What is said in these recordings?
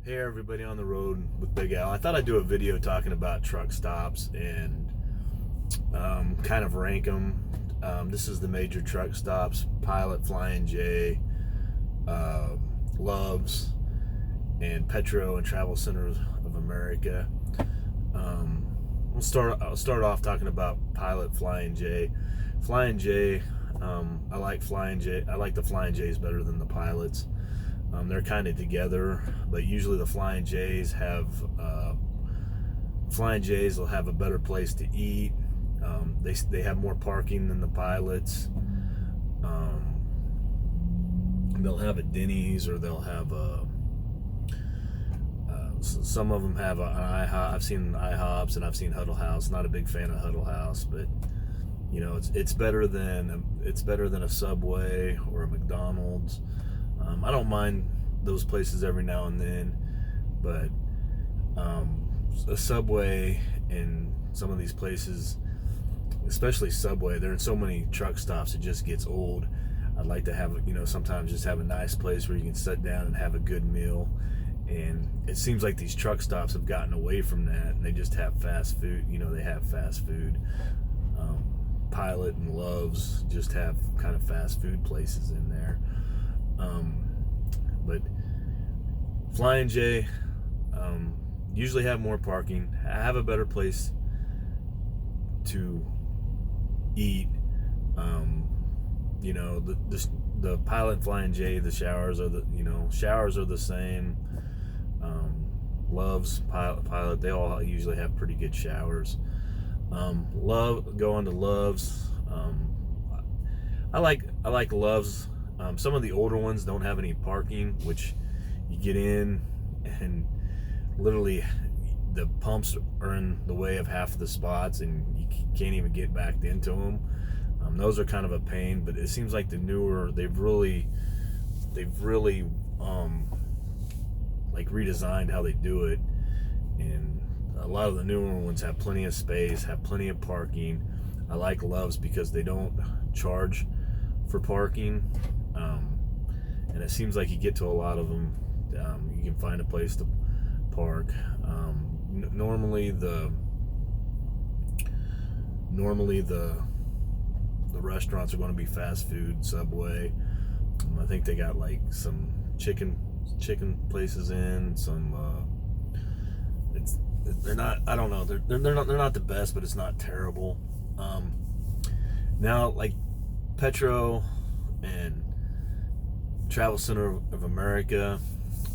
Hey everybody on the road with Big Al. I thought I'd do a video talking about truck stops and kind of rank them. This is the major truck stops: Pilot, Flying J, uh, Loves, and Petro and Travel Centers of America. I'll start off talking about Pilot, Flying J. Flying J, I like Flying J. I like the Flying J's better than the Pilots. They're kind of together, but usually the Flying J's will have a better place to eat. They have more parking than the Pilots. They'll have a Denny's, or they'll have some of them have an IHOP. I've seen IHOPs and I've seen Huddle House. Not a big fan of Huddle House, but you know it's better than a Subway or a McDonald's. I don't mind those places every now and then, but a Subway and some of these places, especially Subway, they're in so many truck stops it just gets old. I'd like to have, sometimes just have a nice place where you can sit down and have a good meal. And it seems like these truck stops have gotten away from that, and they just have fast food. They have fast food. Pilot and Loves just have kind of fast food places in there. But Flying J usually have more parking, have a better place to eat. The Pilot and Flying J, the showers are the same. Loves, Pilot, they all usually have pretty good showers. Go on to Loves. I like Loves. Some of the older ones don't have any parking, which you get in and literally the pumps are in the way of half of the spots, and you can't even get back into them. Those are kind of a pain, but it seems like the newer, they've really like redesigned how they do it, and a lot of the newer ones have plenty of space, have plenty of parking. I like Loves because they don't charge for parking, and it seems like you get to a lot of them. You can find a place to park. Normally the restaurants are going to be fast food. Subway, I think they got like some chicken places in some. They're not. I don't know. They're not the best, but it's not terrible. Now, like Petro and Travel Center of America,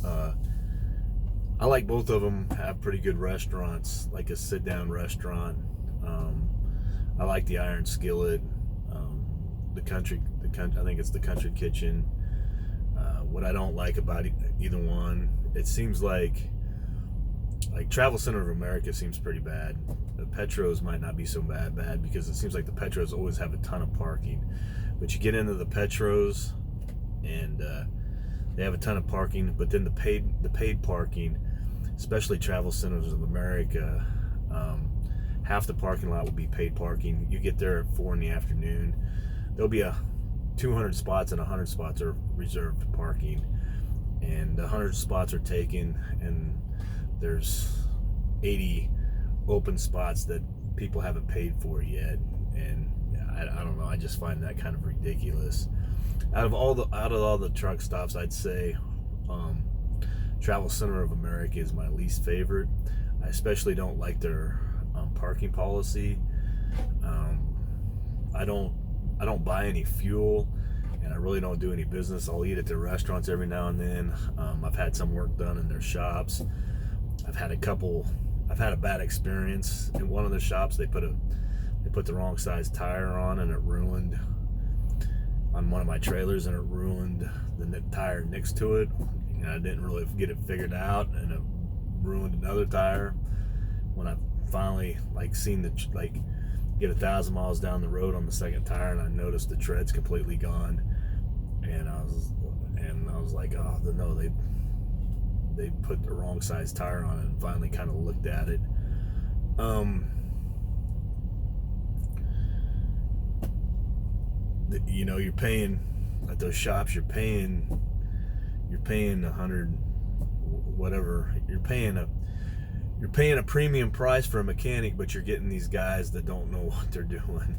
I like both of them. Have pretty good restaurants, like a sit-down restaurant. I like the Iron Skillet, the country. I think it's the Country Kitchen. What I don't like about either one, it seems like Travel Center of America seems pretty bad. The Petros might not be so bad because it seems like the Petros always have a ton of parking. But you get into the Petros and they have a ton of parking, but then the paid parking, especially Travel Centers of America, half the parking lot will be paid parking. You get there at 4 in the afternoon, there'll be 200 spots, and 100 spots are reserved parking, and 100 spots are taken, and there's 80 open spots that people haven't paid for yet. And I don't know, I just find that kind of ridiculous. Out of all the truck stops, I'd say Travel Center of America is my least favorite. I especially don't like their parking policy. I don't buy any fuel, and I really don't do any business. I'll eat at their restaurants every now and then. I've had some work done in their shops. I've had a bad experience in one of the shops. They put the wrong size tire on, and it ruined on one of my trailers, and it ruined the tire next to it. And I didn't really get it figured out, and it ruined another tire. When I finally seen get 1,000 miles down the road on the second tire, and I noticed the tread's completely gone, and I was like, oh no, they put the wrong size tire on it. And finally kind of looked at it. You're paying at those shops, you're paying 100, whatever. You're paying a premium price for a mechanic, but you're getting these guys that don't know what they're doing.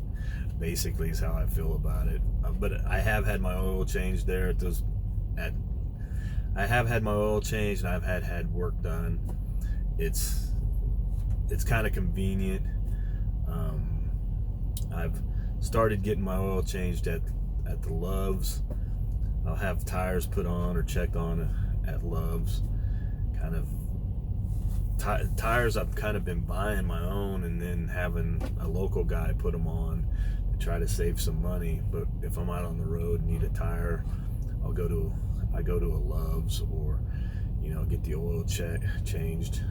Basically, is how I feel about it. But I have had my oil changed there I have had my oil changed, and I've had work done. It's kind of convenient. I've started getting my oil changed at the Loves. I'll have tires put on or checked on at Loves. Kind of tires I've kind of been buying my own and then having a local guy put them on to try to save some money. But if I'm out on the road and need a tire, I go to a Loves, or get the oil changed.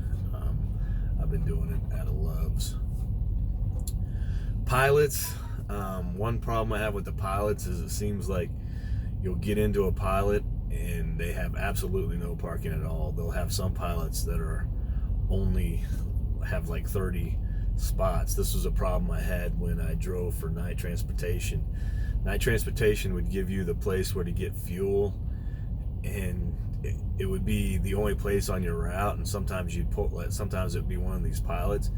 I've been doing it at a Loves. Pilots, one problem I have with the Pilots is it seems like you'll get into a Pilot and they have absolutely no parking at all. They'll have some Pilots that are only have like 30 spots. This was a problem I had when I drove for Night Transportation. Night Transportation would give you the place where to get fuel, and it would be the only place on your route. And sometimes sometimes it would be one of these Pilots,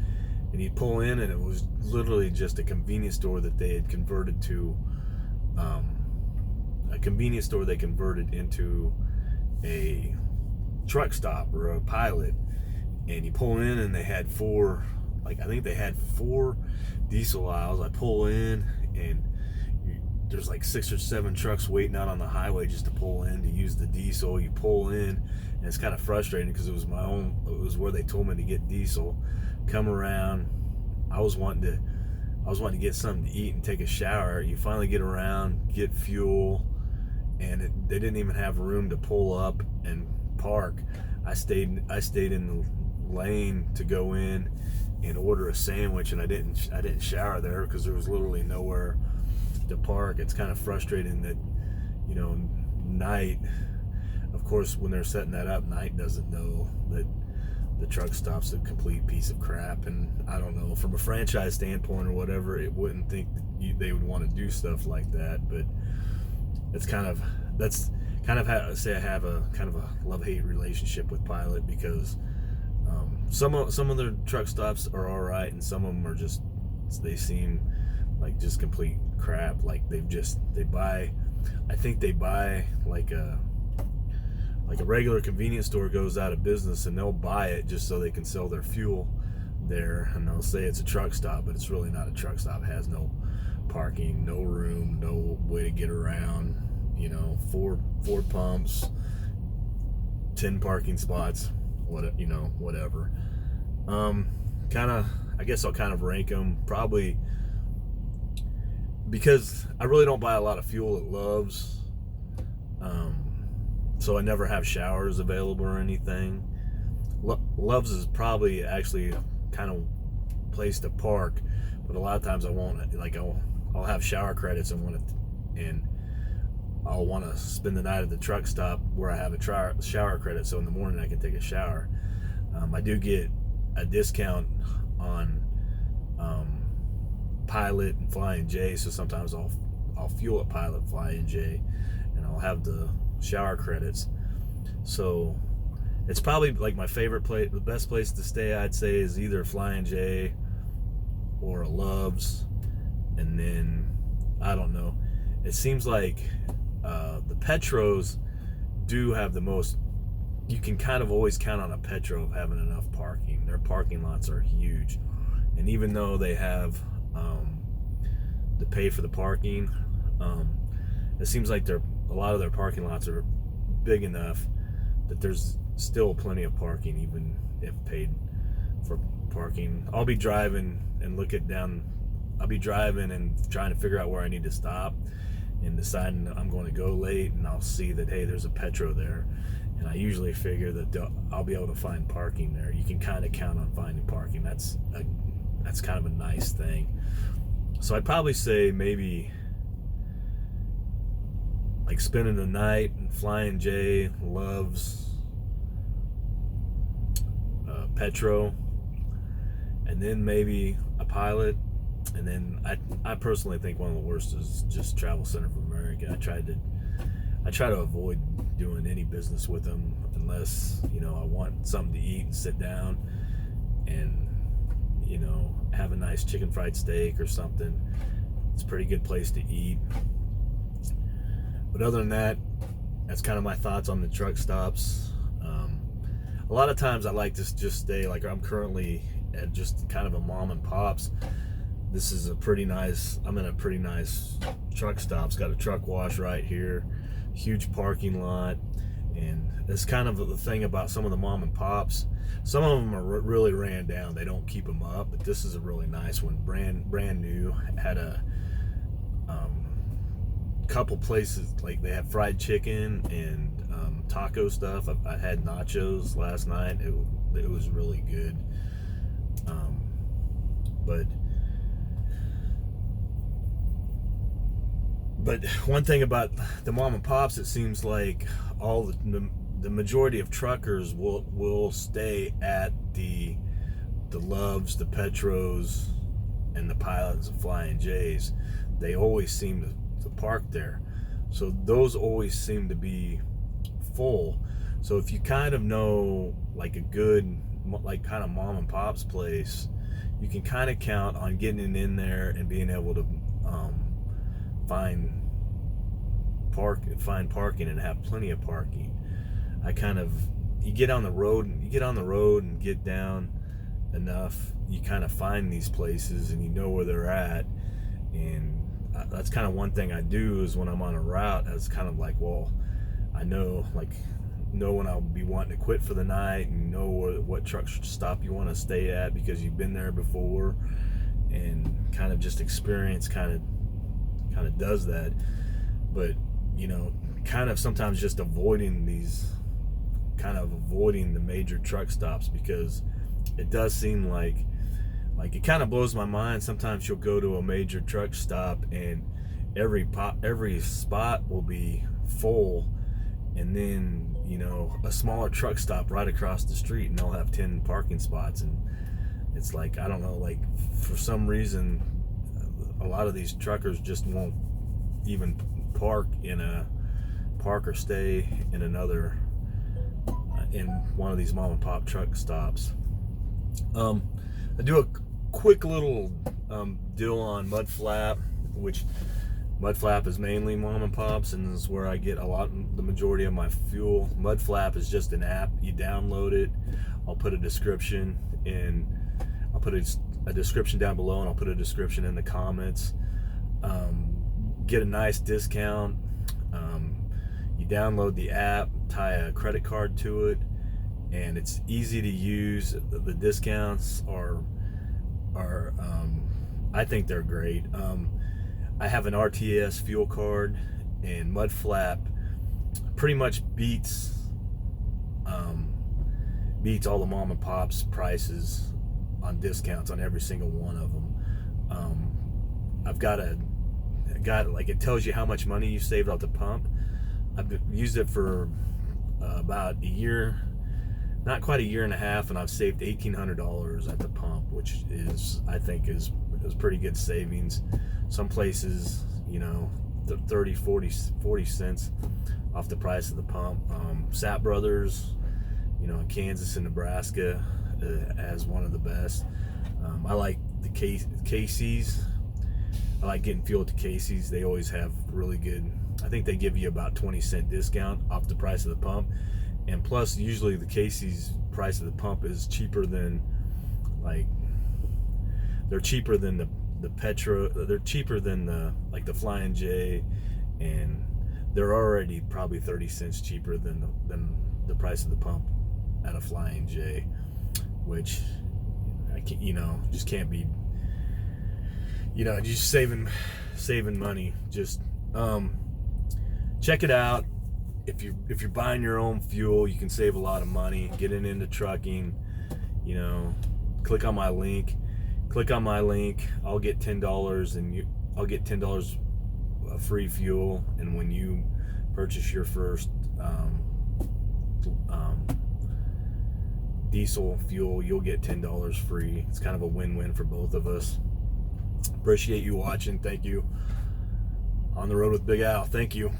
and you'd pull in and it was literally just a convenience store that they had converted to a convenience store they converted into a truck stop or a Pilot. And you pull in and they had I think they had 4 diesel aisles. I pull in and there's like 6 or 7 trucks waiting out on the highway just to pull in to use the diesel. You pull in and it's kind of frustrating because it was where they told me to get diesel. Come around, I was wanting to get something to eat and take a shower. You finally get around, get fuel, and they didn't even have room to pull up and park. I stayed in the lane to go in and order a sandwich, and I didn't shower there because there was literally nowhere to park. It's kind of frustrating that Night, of course, when they're setting that up, Night doesn't know that the truck stop's a complete piece of crap. And I don't know, from a franchise standpoint or whatever, it wouldn't think that they would want to do stuff like that. But that's kind of how I say I have a kind of a love-hate relationship with Pilot, because some of their truck stops are all right, and some of them are they seem like just complete crap. Like I think they buy like a regular convenience store goes out of business, and they'll buy it just so they can sell their fuel there, and they'll say it's a truck stop, but it's really not a truck stop. It has no parking, no room, no way to get around. 4 pumps, 10 parking spots, whatever. I guess I'll kind of rank them probably because I really don't buy a lot of fuel at Loves, so I never have showers available or anything. Loves is probably actually kind of place to park, but a lot of times I won't. Like I'll have shower credits and I'll want to spend the night at the truck stop where I have a shower credit, so in the morning I can take a shower. I do get a discount on Pilot and Flying J, so sometimes I'll fuel at Pilot, Flying J, and I'll have the shower credits. So it's probably like my favorite place. The best place to stay, I'd say, is either Flying J or a Loves. And then I don't know, it seems like the Petros do have the most. You can kind of always count on a Petro of having enough parking. Their parking lots are huge, and even though they have to pay for the parking, it seems like a lot of their parking lots are big enough that there's still plenty of parking, even if paid for parking. I'll be driving and I'll be driving and trying to figure out where I need to stop, and deciding I'm going to go late, and I'll see that, hey, there's a Petro there, and I usually figure that I'll be able to find parking there. You can kind of count on finding parking. That's kind of a nice thing. So I'd probably say maybe like spending the night and Flying J, Loves, Petro, and then maybe a Pilot. And then I personally think one of the worst is just Travel Center of America. I try to avoid doing any business with them unless, you know, I want something to eat and sit down and, you know, have a nice chicken fried steak or something. It's a pretty good place to eat. But other than that, that's kind of my thoughts on the truck stops. A lot of times I like to just stay, like I'm currently at just kind of a mom and pops. This is a pretty nice, I'm in a pretty nice truck stop. It's got a truck wash right here, huge parking lot. And that's kind of the thing about some of the mom and pops. Some of them are really ran down. They don't keep them up, but this is a really nice one, brand new. Had a couple places, like they have fried chicken and taco stuff. I had nachos last night. It was really good. But one thing about the mom and pops, it seems like all the majority of truckers will stay at the Loves, the Petros, and the Pilots and Flying J's. They always seem to park there, so those always seem to be full. So if you kind of know like a good, like kind of mom and pop's place, you can kind of count on getting in there and being able to find parking and have plenty of parking. You get on the road and get down enough, you kind of find these places and you know where they're at. And that's kind of one thing I do is when I'm on a route, it's kind of like, well, I know when I'll be wanting to quit for the night, and know what truck stop you want to stay at because you've been there before, and kind of just experience kind of does that. But you know, kind of sometimes just avoiding the major truck stops, because it does seem like it kind of blows my mind. Sometimes you'll go to a major truck stop and every spot will be full, and then, you know, a smaller truck stop right across the street and they'll have 10 parking spots. And it's like, I don't know, like for some reason a lot of these truckers just won't even park or stay in one of these mom and pop truck stops. I do a quick little deal on Mudflap, which Mudflap is mainly mom and pops, and this is where I get the majority of my fuel. Mudflap is just an app. You download it. I'll put a description down below, and I'll put a description in the comments. Get a nice discount. You download the app, tie a credit card to it, and it's easy to use. The discounts are I think they're great. I have an RTS fuel card, and Mudflap pretty much beats all the mom and pops prices on discounts on every single one of them. I've got like, it tells you how much money you saved at the pump. I've used it for about a year, not quite a year and a half, and I've saved $1,800 at the pump, which I think is pretty good savings. Some places, you know, 30, 40 cents off the price of the pump. Sap Brothers, you know, in Kansas and Nebraska, has one of the best. I like the Casey's. I like getting fuel at the Casey's. They always have really good, I think they give you about 20-cent discount off the price of the pump. And plus, usually the Casey's price of the pump is cheaper than, like, they're cheaper than the Petro, they're cheaper than the Flying J, and they're already probably 30 cents cheaper than the price of the pump at a Flying J, which just can't be, just saving money. Just check it out. If you're buying your own fuel, you can save a lot of money getting into trucking. Click on my link. I'll get $10, and I'll get $10 of free fuel. And when you purchase your first diesel fuel, you'll get $10 free. It's kind of a win-win for both of us. Appreciate you watching. Thank you. On the road with Big Al. Thank you.